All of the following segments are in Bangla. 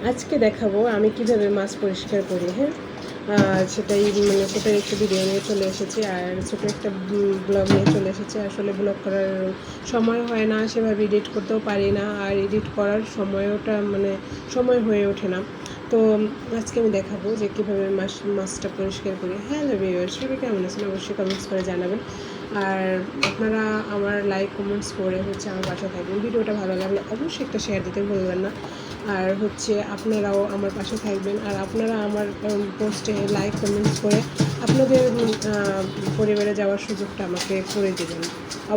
আজকে দেখাবো আমি কিভাবে মাছ পরিষ্কার করি। হ্যাঁ, সেটাই সেটার একটা ভিডিও নিয়ে চলে এসেছি আর ছোটো একটা ব্লগ নিয়ে চলে এসেছি। আসলে ব্লগ করার সময় হয় না, সেভাবে এডিট করতেও পারি না, আর এডিট করার সময় হয়ে ওঠে না। তো আজকে আমি দেখাবো যে কীভাবে মাছটা পরিষ্কার করি। হ্যালো ভিউয়ার্স, সবাই কেমন আছেন? অবশ্যই কমেন্টস করে জানাবেন। আর আপনারা আমার লাইক কমেন্টস করে আমার পাশে থাকবেন। ভিডিওটা ভালো লাগলে অবশ্যই একটা শেয়ার দিতে ভুলবেন না। আর আপনারাও আমার পাশে থাকবেন, আর আপনারা আমার পোস্টে লাইক কমেন্টস করে আপনাদের পরিবারে যাওয়ার সুযোগটা আমাকে করে দেবেন।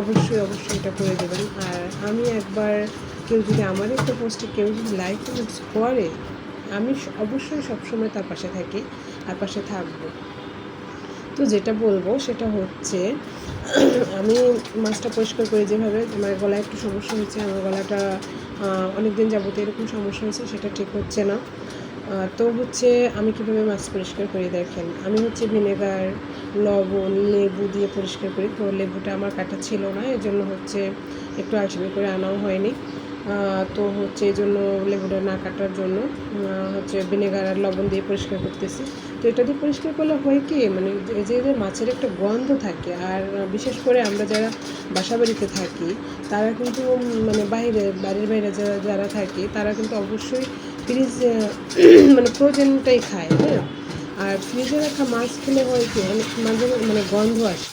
অবশ্যই এটা করে দেবেন। আর আমি একবার কেউ যদি আমার একটা পোস্টে কেউ যদি লাইক কমেন্টস করে, আমি অবশ্যই সবসময় তার পাশে থাকি আর পাশে থাকবো। তো যেটা বলবো সেটা হচ্ছে, আমি মাছটা পরিষ্কার করি যেভাবে। আমার গলায় একটু সমস্যা হয়েছে, আমার গলাটা অনেক দিন যাবত এরকম সমস্যা হয়েছে, সেটা ঠিক হচ্ছে না। তো আমি কীভাবে মাছ পরিষ্কার করি দেখেন। আমি ভিনেগার, লবণ, লেবু দিয়ে পরিষ্কার করি। তো লেবুটা আমার কাটা ছিল না, এই জন্য একটু আলসেমি করে আনাও হয়নি। তো এই জন্য লেবুটা না কাটার জন্য ভিনেগার আর লবণ দিয়ে পরিষ্কার করতেছি। তো এটা দিয়ে পরিষ্কার করলে হয় কি, এই যে মাছের একটা গন্ধ থাকে। আর বিশেষ করে আমরা যারা বাসা বাড়িতে থাকি, তারা কিন্তু বাড়ির বাইরে যারা থাকে, তারা কিন্তু অবশ্যই ফ্রিজ ফ্রোজেনটাই খায়। হ্যাঁ, আর ফ্রিজে রাখা মাছ খেলে হয় কি, মাঝে গন্ধ আসে।